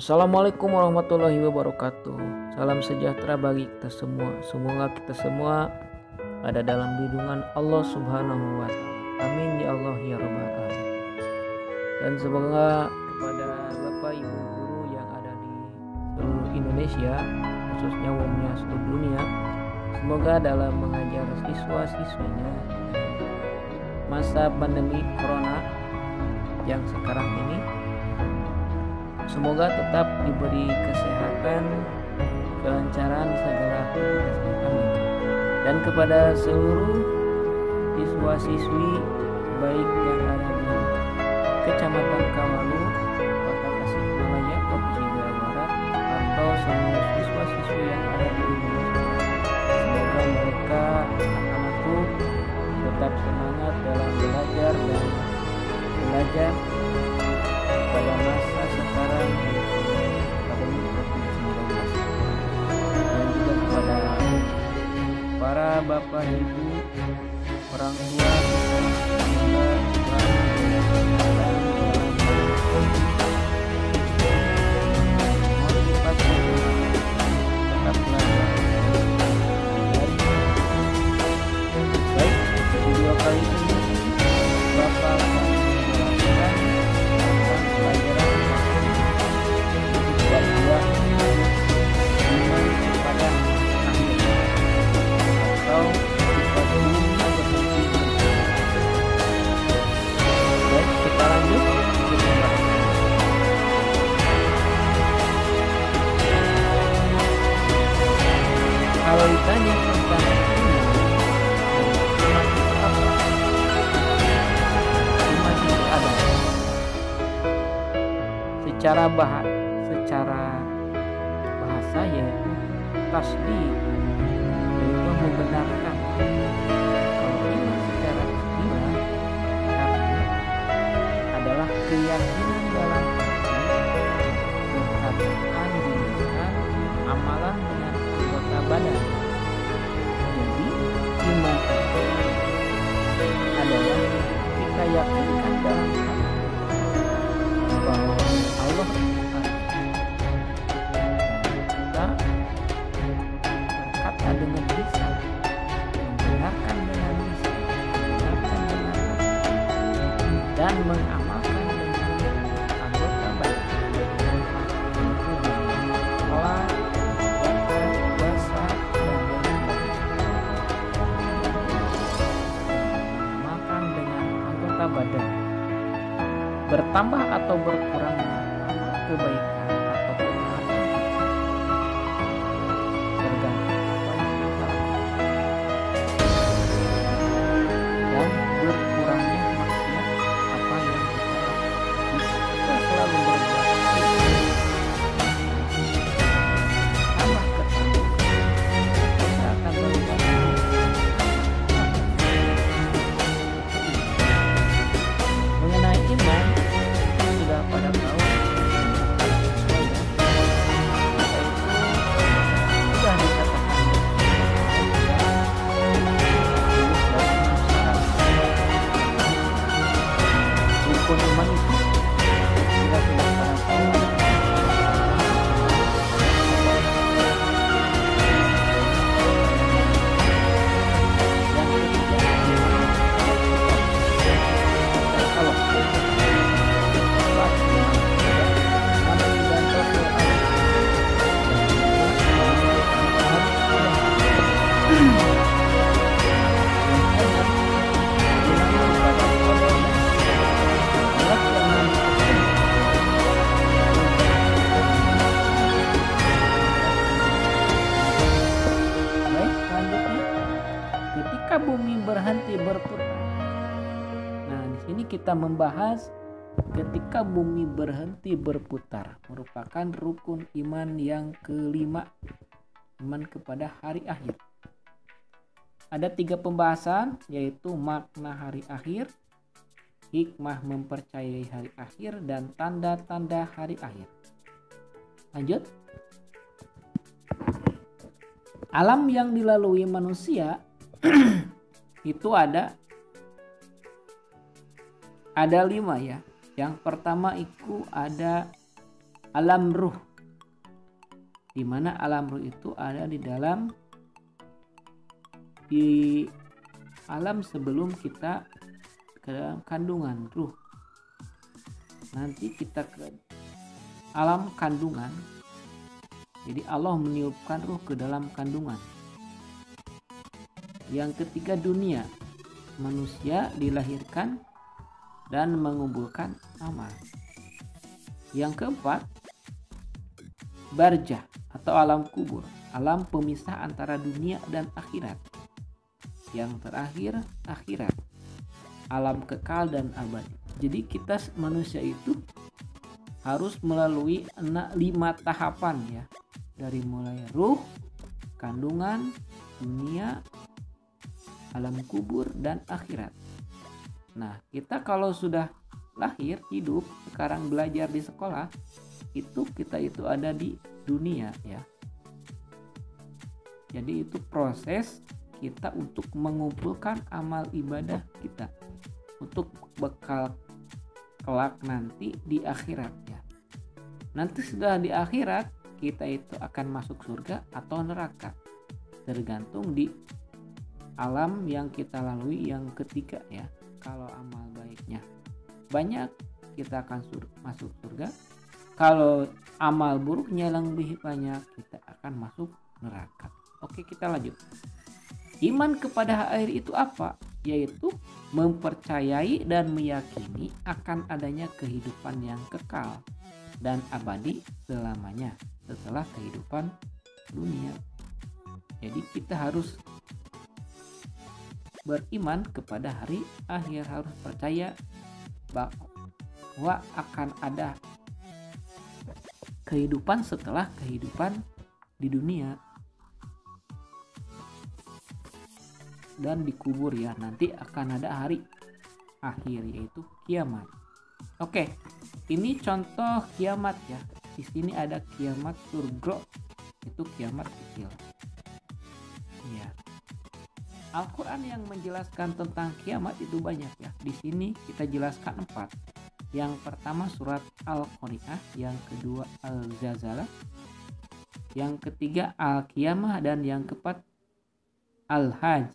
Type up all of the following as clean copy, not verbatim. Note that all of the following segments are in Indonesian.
Assalamualaikum warahmatullahi wabarakatuh. Salam sejahtera bagi kita semua. Semoga kita semua ada dalam lindungan Allah Subhanahu wa taala. Amin ya Allah ya rabbal alamin. Dan semoga kepada Bapak Ibu guru yang ada di seluruh Indonesia, khususnya umumnya seluruh dunia, semoga dalam mengajar siswa-siswinya masa pandemi corona yang sekarang ini, semoga tetap diberi kesehatan, kelancaran segala aktivitas. Amin. Dan kepada seluruh siswa-siswi baik yang ada di Kecamatan Kawalu, Kota Tasikmalaya, Provinsi Jawa Barat, atau seluruh siswa-siswi yang ada di Indonesia, semoga mereka anak-anakku tetap semangat dalam belajar dan belajar pada masa sekarang pandemi COVID-19. Dan juga kepada para bapak ibu, orang tua, motivasi tetap belajar. Baik, video kali ini Bapak akan menjelaskan tentang pelajaran bab 2 iman kepada akhir atau sifat dunia berhenti. Baik, kita lanjut. Kalau ditanya tentang iman itu ada secara bahasa yaitu tasdid, yaitu membenarkan. Kalau iman secara istilah artinya adalah keyakinan dalam hati, perkataan di lisan, amalan dengan anggota badan. Jadi iman itu adalah kita yakinkan dalam hati bahwa Allah kita berkata dengan lisan, membenarkan dengan lisan, membenarkan dengan hati, dan mengamalkan dengan anggota badan, yaitu dengan sholat, zakat, puasa, dan mengamalkan dengan anggota badan. Bertambah atau berkurangnya kebaikan atau kejahatan tergantung apa yang kita lakukan, dan berkurangnya maksiat apa yang kita lakukan. Kita selalu berbuat baik, tambah ketakwaan, kita akan melihat mengenai iman. Sudah pada tahu sudah dikatakan rukun iman itu kita sudah pada tahu. Ketika bumi berhenti berputar. Nah, di sini kita membahas ketika bumi berhenti berputar, merupakan rukun iman yang kelima, iman kepada hari akhir. Ada 3 pembahasan, yaitu makna hari akhir, hikmah mempercayai hari akhir, dan tanda-tanda hari akhir. Lanjut. Alam yang dilalui manusia itu ada 5 ya. Yang pertama itu ada alam ruh, di mana alam ruh itu ada di alam sebelum kita ke dalam kandungan ruh. Nanti kita ke alam kandungan. Jadi Allah meniupkan ruh ke dalam kandungan. Yang ketiga dunia, manusia dilahirkan dan mengumpulkan amal. Yang keempat barzah atau alam kubur, alam pemisah antara dunia dan akhirat. Yang terakhir akhirat, alam kekal dan abadi. Jadi kita manusia itu harus melalui 5 tahapan ya. Dari mulai ruh, kandungan, dunia, alam kubur, dan akhirat. Nah, kita kalau sudah lahir, hidup, sekarang belajar di sekolah, kita itu ada di dunia ya. Jadi itu proses kita untuk mengumpulkan amal ibadah kita untuk bekal kelak nanti di akhirat ya. Nanti sudah di akhirat kita itu akan masuk surga atau neraka, tergantung di alam yang kita lalui yang ketiga ya. Kalau amal baiknya banyak, kita akan masuk surga. Kalau amal buruknya yang lebih banyak, kita akan masuk neraka. Oke, kita lanjut. Iman kepada akhir itu apa? Yaitu mempercayai dan meyakini akan adanya kehidupan yang kekal dan abadi selamanya setelah kehidupan dunia. Jadi kita harus beriman kepada hari akhir, harus percaya bahwa akan ada kehidupan setelah kehidupan di dunia dan dikubur ya. Nanti akan ada hari akhir, yaitu kiamat. Oke, ini contoh kiamat ya. Di sini ada kiamat surga, itu kiamat kecil. Ya. Al-Quran yang menjelaskan tentang kiamat itu banyak ya. Di sini kita jelaskan 4. Yang pertama surat Al-Qari'ah, yang kedua Al-Zalzalah, yang ketiga Al-Qiyamah, dan yang keempat Al-Hajj.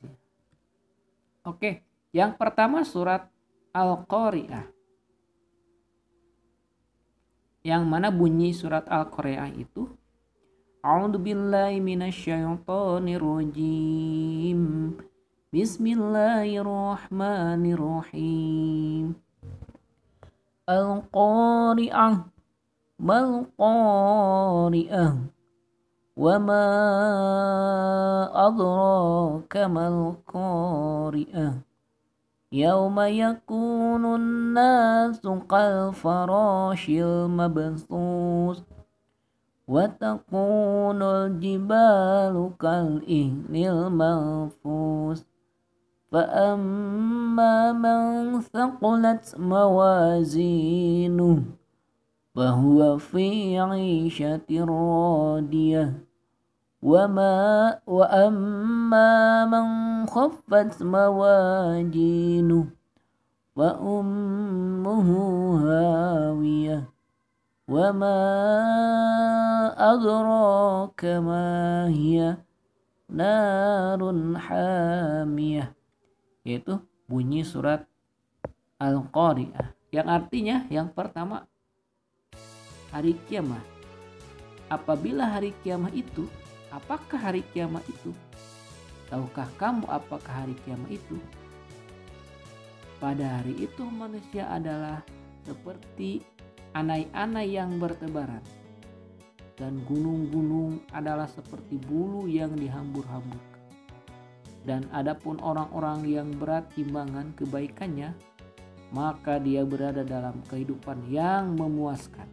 Oke, yang pertama surat Al-Qari'ah. Yang mana bunyi surat Al-Qari'ah itu? A'udzubillahi minasyaitonirrajim. Bismillahirrahmanirrahim. Al-Qari'ah, mal-Qari'ah, wa ma adraka mal-Qari'ah. Yauma yakunun nasu kal farashil mabthus wa takunul jibalu kal ihnil manfus. Fa amma man thaqulat mawazinuh fahuwa fi 'ishatin radiyah. Wa amma man khaffat mawazinuh fa ummuhu hawiyah. Wa ma adraka ma hiya narun hamiyah. Yaitu bunyi surat Al-Qari'ah, yang artinya yang pertama hari kiamat. Apabila hari kiamat itu, apakah hari kiamat itu? Tahukah kamu apakah hari kiamat itu? Pada hari itu manusia adalah seperti anai-anai yang bertebaran, dan gunung-gunung adalah seperti bulu yang dihambur-hamburkan. Dan adapun orang-orang yang berat timbangan kebaikannya, maka dia berada dalam kehidupan yang memuaskan.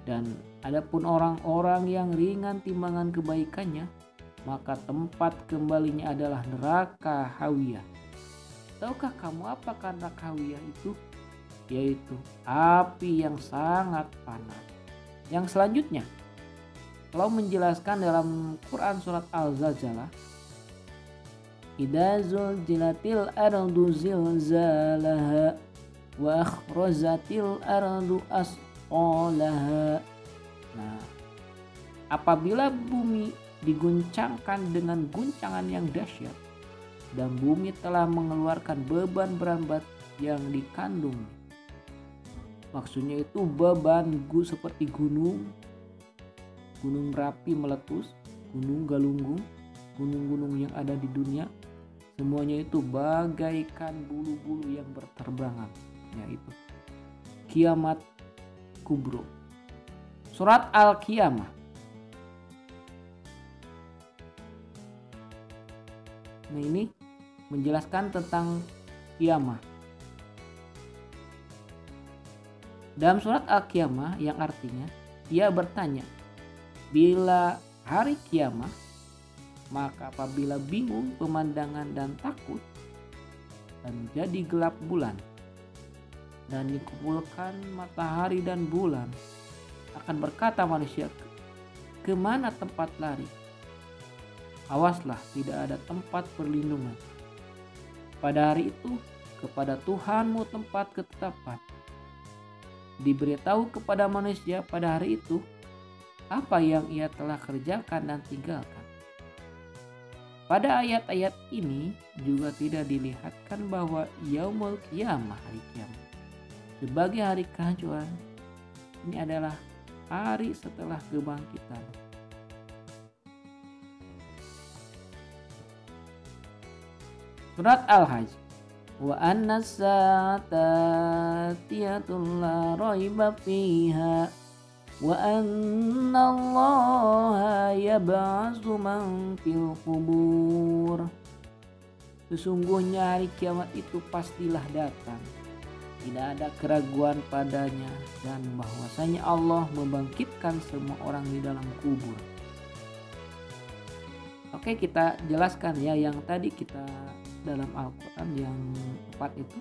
Dan adapun orang-orang yang ringan timbangan kebaikannya, maka tempat kembalinya adalah neraka hawiyah. Tahukah kamu apakah neraka hawiyah itu? Yaitu api yang sangat panas. Yang selanjutnya, Allah menjelaskan dalam Quran surat Al-Zalzalah, idza zulzilatil ardu zilzalaha wa akhrajatil ardu asqalaha Nah, apabila bumi diguncangkan dengan guncangan yang dahsyat dan bumi telah mengeluarkan beban berat yang dikandung, maksudnya itu beban seperti gunung berapi meletus, gunung galunggung, gunung-gunung yang ada di dunia, semuanya itu bagaikan bulu-bulu yang berterbangan, yaitu kiamat kubro. Surat Al-Qiyamah. Nah, ini menjelaskan tentang kiamah. Dalam surat Al-Qiyamah yang artinya ia bertanya, bila hari kiamah, maka apabila bingung pemandangan dan takut dan jadi gelap bulan dan dikumpulkan matahari dan bulan, akan berkata manusia, kemana tempat lari? Awaslah, tidak ada tempat perlindungan. Pada hari itu kepada Tuhanmu tempat ketetapan. Diberitahu kepada manusia pada hari itu apa yang ia telah kerjakan dan tinggalkan. Pada ayat-ayat ini juga tidak dilihatkan bahwa Yaumul Qiyamah, hari kiamat, sebagai hari kehancuran. Ini adalah hari setelah kebangkitan. Surat Al-Hajj. Wa anna as-sa'ata atiyatun la raiba fiha wa anna Allaha yab'atsu man fil qubur. Sesungguhnya hari kiamat itu pastilah datang, tidak ada keraguan padanya, dan bahwasanya Allah membangkitkan semua orang di dalam kubur. Oke, kita jelaskan ya yang tadi kita dalam Al-Quran yang 4 itu.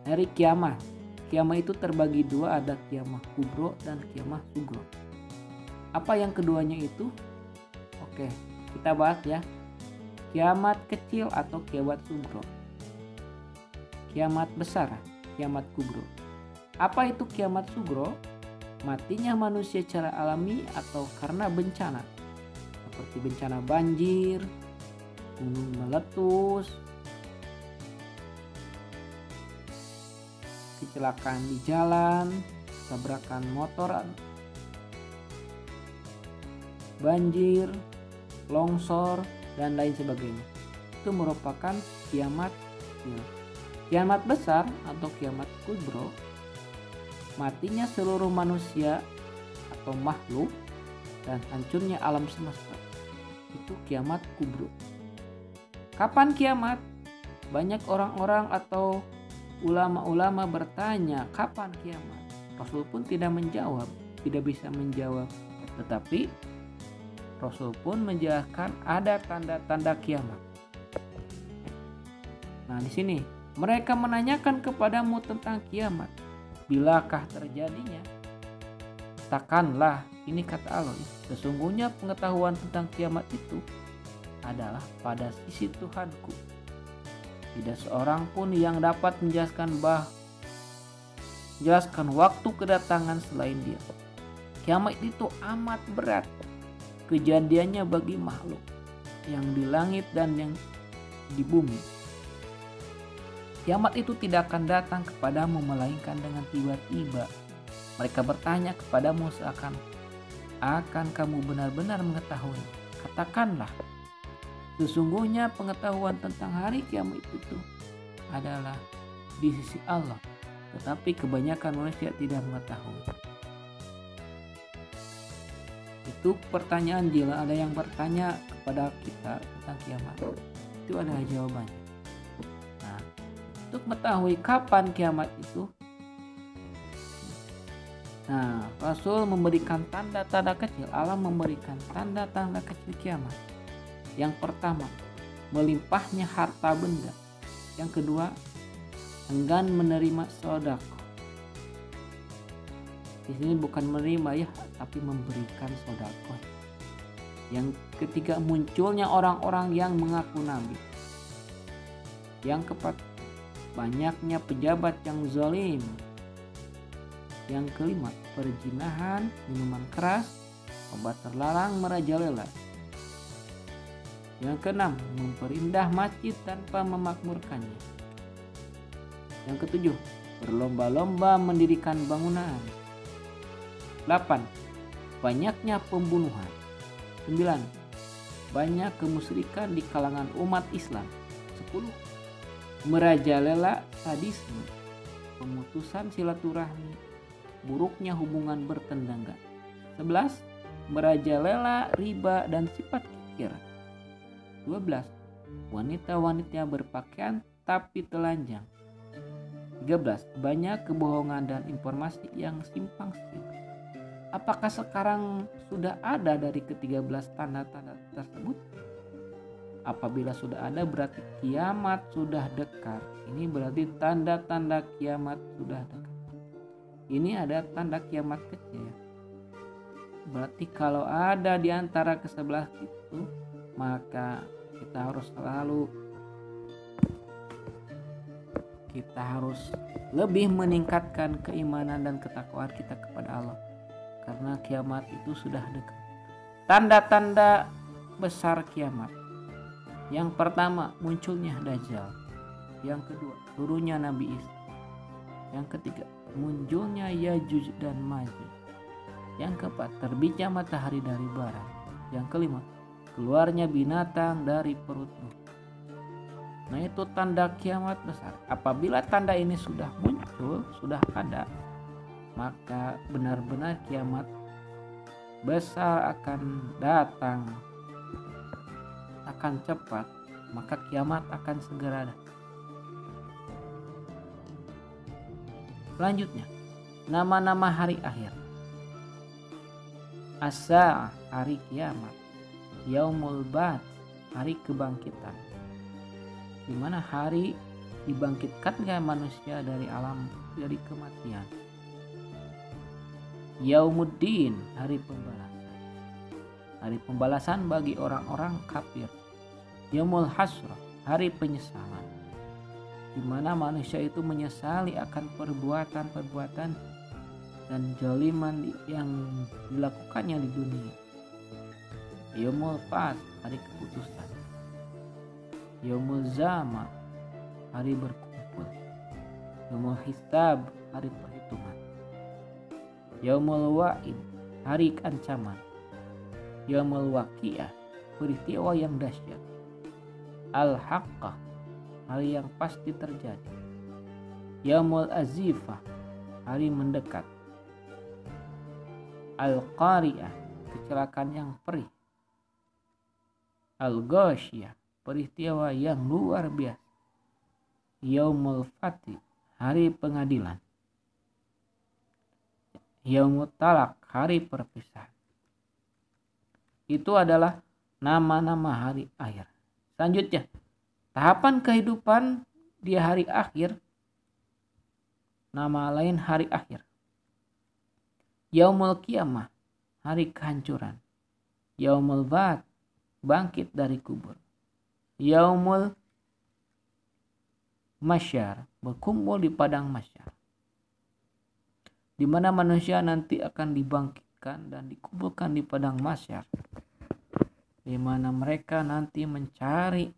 Hari kiamat. Kiamat itu terbagi dua, ada kiamat kubro dan kiamat sugro. Apa yang keduanya itu? Oke, kita bahas ya. Kiamat kecil atau kiamat sugro. Kiamat besar, kiamat kubro. Apa itu kiamat sugro? Matinya manusia secara alami atau karena bencana, seperti bencana banjir, gunung meletus, kecelakaan di jalan, tabrakan motor, banjir, longsor, dan lain sebagainya. Itu merupakan kiamat kecil. Kiamat besar atau kiamat kubro, matinya seluruh manusia atau makhluk dan hancurnya alam semesta. Itu kiamat kubro. Kapan kiamat? Banyak orang-orang atau ulama-ulama bertanya kapan kiamat. Rasul pun tidak menjawab, tidak bisa menjawab. Tetapi Rasul pun menjelaskan ada tanda-tanda kiamat. Nah, di sini mereka menanyakan kepadamu tentang kiamat. Bilakah terjadinya? Katakanlah, ini kata Allah, sesungguhnya pengetahuan tentang kiamat itu adalah pada sisi Tuhanku. Tidak seorang pun yang dapat menjelaskan waktu kedatangan selain Dia. Kiamat itu amat berat kejadiannya bagi makhluk yang di langit dan yang di bumi. Kiamat itu tidak akan datang kepadamu melainkan dengan tiba-tiba. Mereka bertanya kepadamu seakan kamu benar-benar mengetahui. Katakanlah, sesungguhnya pengetahuan tentang hari kiamat itu adalah di sisi Allah, tetapi kebanyakan manusia tidak mengetahui. Itu pertanyaan, jika ada yang bertanya kepada kita tentang kiamat, itu adalah jawabannya. Nah, untuk mengetahui kapan kiamat itu, nah, Rasul memberikan tanda-tanda kecil, Allah memberikan tanda-tanda kecil kiamat. Yang pertama, melimpahnya harta benda. Yang kedua, enggan menerima sedekah. Di sini bukan menerima ya, tapi memberikan sedekah. Yang ketiga, munculnya orang-orang yang mengaku nabi. Yang keempat, banyaknya pejabat yang zalim. Yang kelima, perzinahan, minuman keras, obat terlarang merajalela. Yang keenam, memperindah masjid tanpa memakmurkannya. Yang ketujuh, berlomba-lomba mendirikan bangunan. 8. Banyaknya pembunuhan. 9. Banyak kemusyrikan di kalangan umat Islam. 10. Merajalela sadisme, pemutusan silaturahmi, buruknya hubungan bertetangga. 11. Merajalela riba dan sifat kikir. 12. Wanita-wanita berpakaian tapi telanjang. 13. Banyak kebohongan dan informasi yang simpang siur. Apakah sekarang sudah ada dari ke-13 tanda-tanda tersebut? Apabila sudah ada berarti kiamat sudah dekat. Ini berarti tanda-tanda kiamat sudah dekat. Ini ada tanda kiamat kecil. Berarti kalau ada di antara ke-11 itu, maka kita harus lebih meningkatkan keimanan dan ketakwaan kita kepada Allah, karena kiamat itu sudah dekat. Tanda-tanda besar kiamat. Yang pertama, munculnya Dajjal. Yang kedua, turunnya Nabi Isa. Yang ketiga, munculnya Yajuj dan Majuj. Yang keempat, terbitnya matahari dari barat. Yang kelima, keluarnya binatang dari perut ruh. Nah, itu tanda kiamat besar. Apabila tanda ini sudah muncul, sudah ada, maka benar-benar kiamat besar akan datang, akan cepat, maka kiamat akan segera datang. Selanjutnya, nama-nama hari akhir. As-Sa'ah, hari kiamat. Yaumul Ba'ts, hari kebangkitan, di mana hari dibangkitkannya manusia dari alam, dari kematian. Yaumuddin, hari pembalasan. Hari pembalasan bagi orang-orang kafir. Yaumul Hasrah, hari penyesalan, di mana manusia itu menyesali akan perbuatan-perbuatan dan zaliman yang dilakukannya di dunia. Yaumul Fasl, hari keputusan. Yaumul Zama, hari berkumpul. Yaumul Hisab, hari perhitungan. Yaumul Wa'id, hari ancaman. Yaumul Waqi'ah, peristiwa yang dahsyat. Al-Haqqah, hari yang pasti terjadi. Yaumul Azifah, hari mendekat. Al-Qari'ah, kecelakaan yang perih. Al-Ghasyiyah, peristiwa yang luar biasa. Yaumul Fatih, hari pengadilan. Yaumut Talaq, hari perpisahan. Itu adalah nama-nama hari akhir. Selanjutnya, tahapan kehidupan di hari akhir. Nama lain hari akhir. Yaumul Qiyamah, hari kehancuran. Yaumul Ba'ts, bangkit dari kubur. Yaumul Masyar, berkumpul di padang masyar, di mana manusia nanti akan dibangkitkan dan dikumpulkan di padang masyar, di mana mereka nanti mencari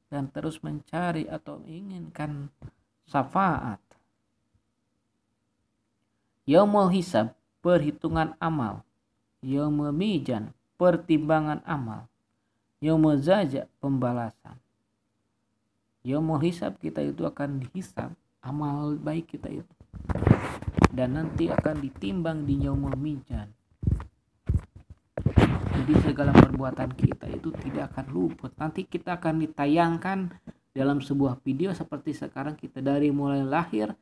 dan terus mencari atau menginginkan syafaat. Yaumul Hisab, perhitungan amal. Yaumul Mizan, pertimbangan amal. Yaumul Jaza, pembalasan. Yaumul Hisab, kita itu akan dihisab amal baik kita itu, dan nanti akan ditimbang di Yaumul Mizan. Jadi segala perbuatan kita itu tidak akan luput. Nanti kita akan ditayangkan dalam sebuah video seperti sekarang kita, dari mulai lahir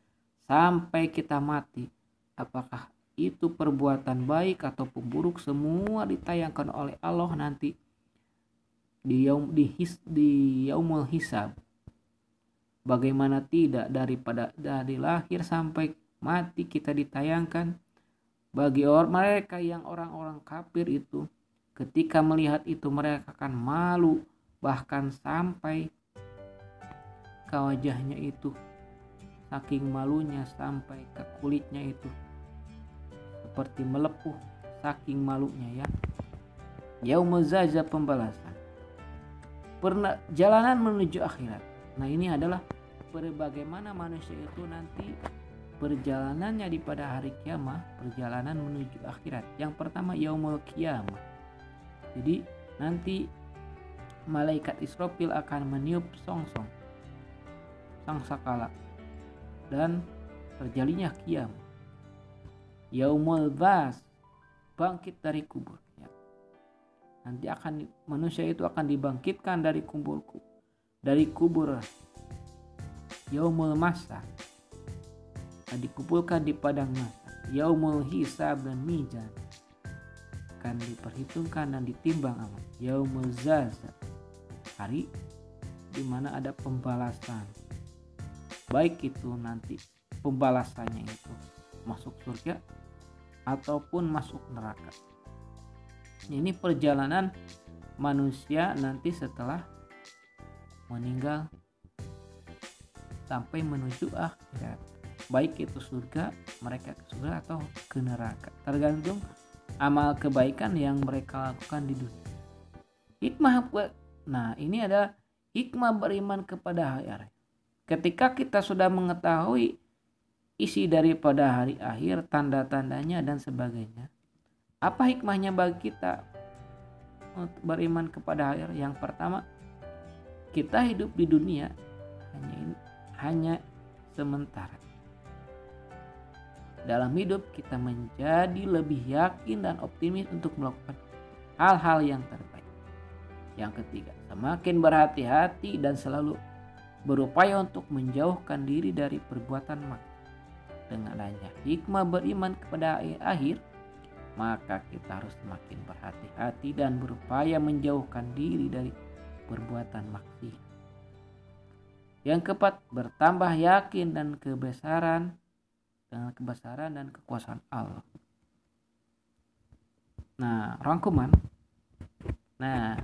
sampai kita mati. Apakah itu perbuatan baik ataupun buruk, semua ditayangkan oleh Allah nanti di Yaumul Hisab. Bagaimana tidak, dari lahir sampai mati kita ditayangkan. Bagi mereka yang orang-orang kafir itu, ketika melihat itu mereka akan malu, bahkan sampai ke wajahnya itu saking malunya sampai ke kulitnya itu seperti melepuh saking malunya ya. Yaumul zazah, pembalasan. Perjalanan menuju akhirat. Nah, ini adalah bagaimana manusia itu nanti perjalanannya di pada hari kiamat, perjalanan menuju akhirat. Yang pertama yaumul qiyamah. Jadi nanti malaikat Israfil akan meniup songsong sangkakala dan terjadinya kiamat. Yaumul ba'ts, bangkit dari kubur ya. Nanti manusia itu akan dibangkitkan dari kubur. Yaumul mahsyar, dikumpulkan di padang mahsyar. Yaumul hisab dan mizan, akan diperhitungkan dan ditimbang amal. Yaumul zazah, hari di mana ada pembalasan. Baik itu nanti pembalasannya itu masuk surga ataupun masuk neraka. Ini perjalanan manusia nanti setelah meninggal sampai menuju akhirat. Baik itu surga, mereka ke surga atau ke neraka, tergantung amal kebaikan yang mereka lakukan di dunia. Hikmah, nah ini ada hikmah beriman kepada hari akhir. Ketika kita sudah mengetahui isi daripada hari akhir, tanda-tandanya dan sebagainya, apa hikmahnya bagi kita untuk beriman kepada hari akhir? Yang pertama, kita hidup di dunia hanya sementara. Dalam hidup kita menjadi lebih yakin dan optimis untuk melakukan hal-hal yang terbaik. Yang ketiga, semakin berhati-hati dan selalu berupaya untuk menjauhkan diri dari perbuatan maksiat. Dengan adanya hikmah beriman kepada akhir, maka kita harus semakin berhati-hati dan berupaya menjauhkan diri dari perbuatan maksiat. Yang keempat, bertambah yakin dan kebesaran dan kekuasaan Allah. Nah, rangkuman. Nah,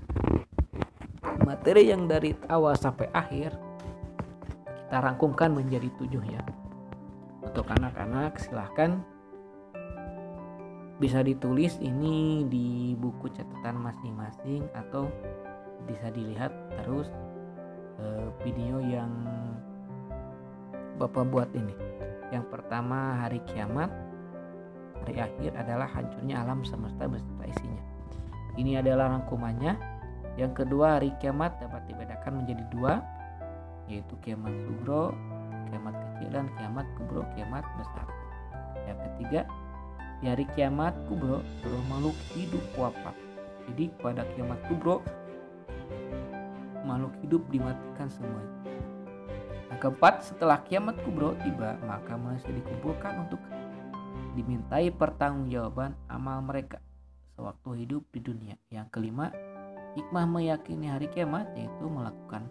materi yang dari awal sampai akhir kita rangkumkan menjadi 7 ya. Untuk anak-anak silahkan bisa ditulis ini di buku catatan masing-masing atau bisa dilihat terus video yang Bapak buat ini. Yang pertama, hari kiamat, hari akhir adalah hancurnya alam semesta beserta isinya. Ini adalah rangkumannya. Yang kedua, hari kiamat dapat dibedakan menjadi 2, yaitu kiamat sugro, kiamat kecil, dan kiamat kubro, kiamat besar. Yang ketiga, di hari kiamat kubro seluruh makhluk hidup wafat. Jadi pada kiamat kubro makhluk hidup dimatikan semuanya. Yang keempat, setelah kiamat kubro tiba, maka manusia dikumpulkan untuk dimintai pertanggungjawaban amal mereka sewaktu hidup di dunia. Yang kelima, hikmah meyakini hari kiamat yaitu melakukan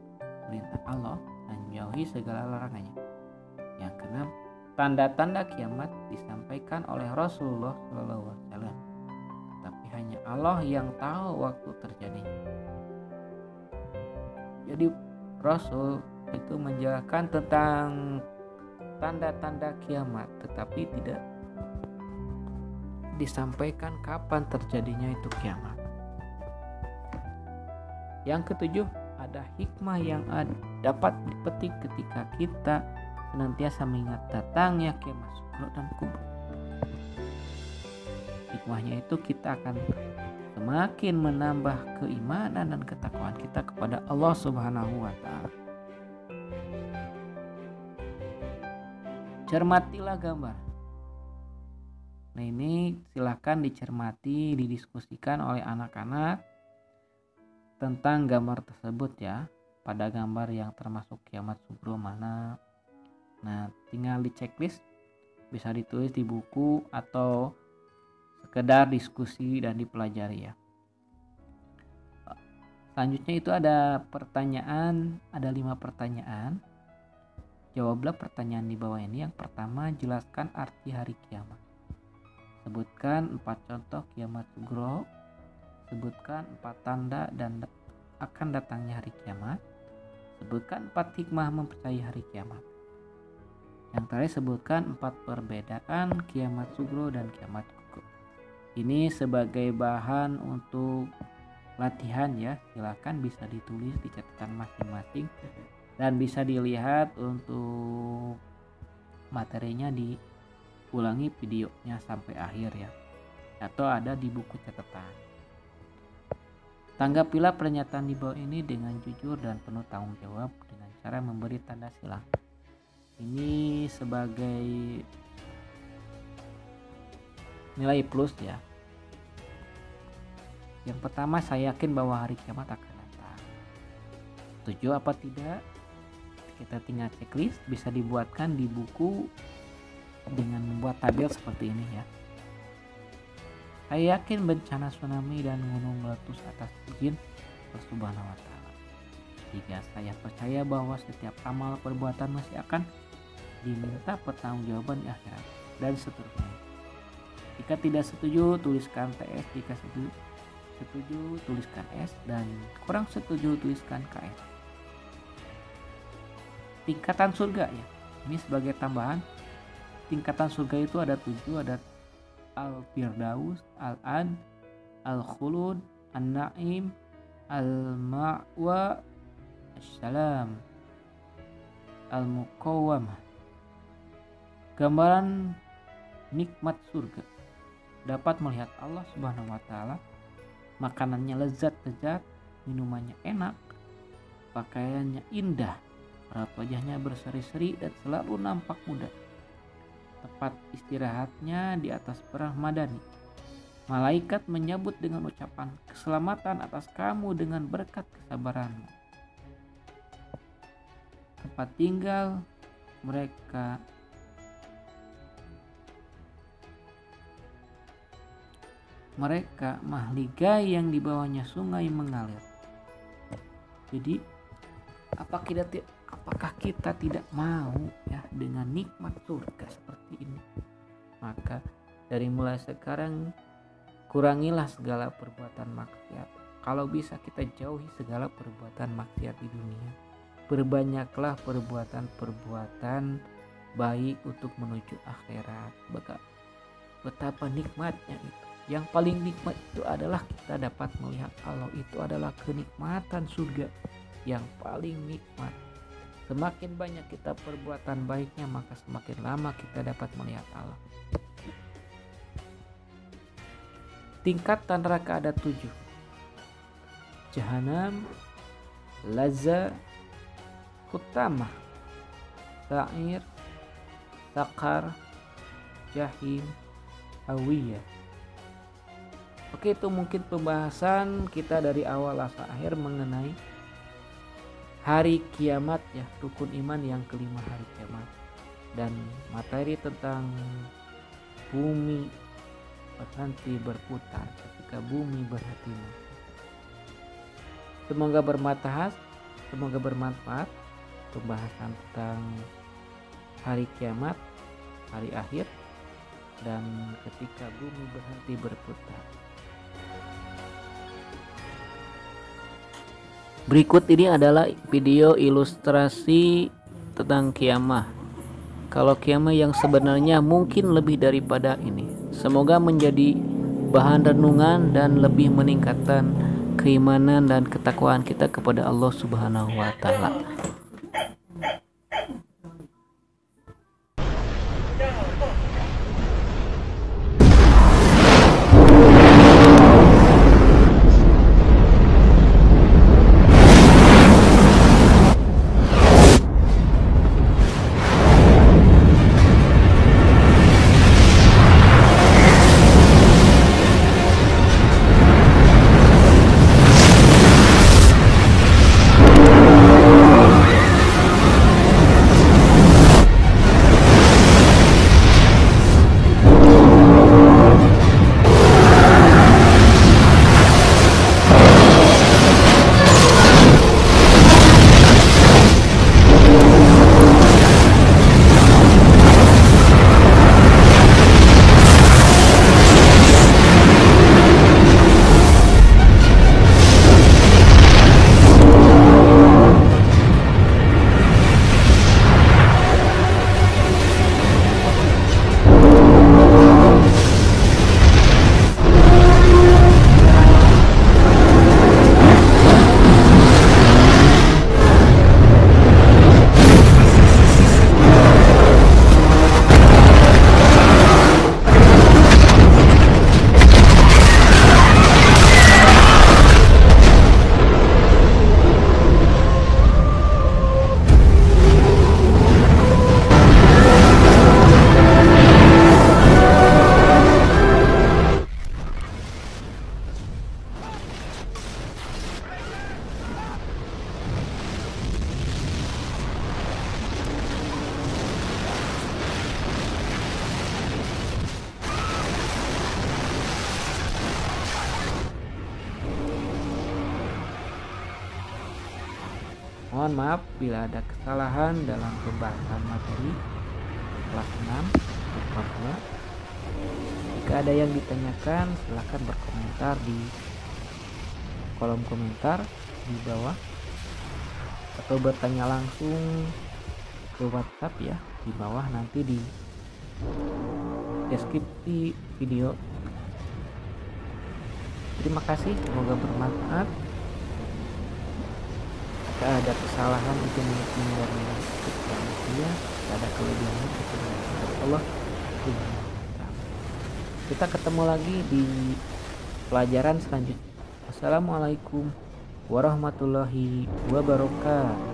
perintah Allah dan menjauhi segala larangannya. Yang keenam, tanda-tanda kiamat disampaikan oleh Rasulullah SAW, tapi hanya Allah yang tahu waktu terjadinya. Jadi Rasul itu menjelaskan tentang tanda-tanda kiamat, tetapi tidak disampaikan kapan terjadinya itu kiamat. Yang ketujuh, ada hikmah yang dapat dipetik ketika kita senantiasa mengingat datangnya kiamat sugro dan kubro. Hikmahnya itu kita akan semakin menambah keimanan dan ketakwaan kita kepada Allah Subhanahu wa Ta'ala. Cermatilah gambar. Nah, ini silahkan dicermati, didiskusikan oleh anak-anak tentang gambar tersebut ya. Pada gambar yang termasuk kiamat sugro mana. Nah, tinggal di checklist, bisa ditulis di buku atau sekedar diskusi dan dipelajari ya. Selanjutnya itu ada pertanyaan, ada 5 pertanyaan. Jawablah pertanyaan di bawah ini. Yang pertama, jelaskan arti hari kiamat. Sebutkan 4 contoh kiamat sugro. Sebutkan 4 tanda dan akan datangnya hari kiamat. Sebutkan 4 hikmah mempercayai hari kiamat. Yang tadi sebutkan 4 perbedaan kiamat sugro dan kiamat kubro. Ini sebagai bahan untuk latihan ya, silahkan bisa ditulis di catatan masing-masing dan bisa dilihat untuk materinya, diulangi videonya sampai akhir ya, atau ada di buku catatan. Tanggapilah pernyataan di bawah ini dengan jujur dan penuh tanggung jawab dengan cara memberi tanda silang. Ini sebagai nilai plus ya. Yang pertama, saya yakin bahwa hari kiamat akan datang. Setuju apa tidak? Kita tinggal checklist, bisa dibuatkan di buku dengan membuat tabel seperti ini ya. Saya yakin bencana tsunami dan gunung meletus atas izin Allah Subhanahu wa Ta'ala. Jika saya percaya bahwa setiap amal perbuatan masih akan diminta pertanggungjawaban di akhirat, dan seterusnya. Jika tidak setuju, tuliskan TS. Jika setuju, tuliskan S, dan kurang setuju, tuliskan KS. Tingkatan surga ya, ini sebagai tambahan. Tingkatan surga itu ada 7, ada Al-Firdaus, Al-An, Al-Khulud, An-Na'im, Al-Ma'wa, As-Salam, Al-Muqawwamah. Gambaran nikmat surga, dapat melihat Allah Subhanahu wa Ta'ala, makanannya lezat-lezat, minumannya enak, pakaiannya indah, raut wajahnya berseri-seri dan selalu nampak muda. Tempat istirahatnya di atas perah madani. Malaikat menyambut dengan ucapan keselamatan atas kamu dengan berkat kesabaranmu. Tempat tinggal mereka mahligai yang di bawahnya sungai mengalir. Jadi apakah kita tidak mau ya dengan nikmat surga seperti ini? Maka dari mulai sekarang kurangilah segala perbuatan maksiat. Kalau bisa kita jauhi segala perbuatan maksiat di dunia. Perbanyaklah perbuatan-perbuatan baik untuk menuju akhirat. Betapa nikmatnya itu. Yang paling nikmat itu adalah kita dapat melihat Allah. Itu adalah kenikmatan surga yang paling nikmat. Semakin banyak kita perbuatan baiknya, maka semakin lama kita dapat melihat Allah. Tingkatan neraka ada 7. Jahanam, Lazza, Hutamah, Sa'ir, Sakar, Jahim, Hawiyah. Oke, itu mungkin pembahasan kita dari awal sampai akhir mengenai hari kiamat ya, rukun iman yang kelima, hari kiamat, dan materi tentang bumi berhenti berputar ketika bumi berhenti. Semoga bermanfaat pembahasan tentang hari kiamat, hari akhir, dan ketika bumi berhenti berputar. Berikut ini adalah video ilustrasi tentang kiamah. Kalau kiamah yang sebenarnya mungkin lebih daripada ini. Semoga menjadi bahan renungan dan lebih meningkatkan keimanan dan ketakwaan kita kepada Allah Subhanahu wa Ta'ala. Mohon maaf bila ada kesalahan dalam pembahasan materi kelas 6 Papua. Jika ada yang ditanyakan, silakan berkomentar di kolom komentar di bawah atau bertanya langsung ke WhatsApp ya di bawah, nanti di deskripsi video. Terima kasih, semoga bermanfaat. Jika ada kesalahan itu mungkin dari manusia, ada kelebihan itu dari Allah. Kita ketemu lagi di pelajaran selanjutnya. Assalamualaikum warahmatullahi wabarakatuh.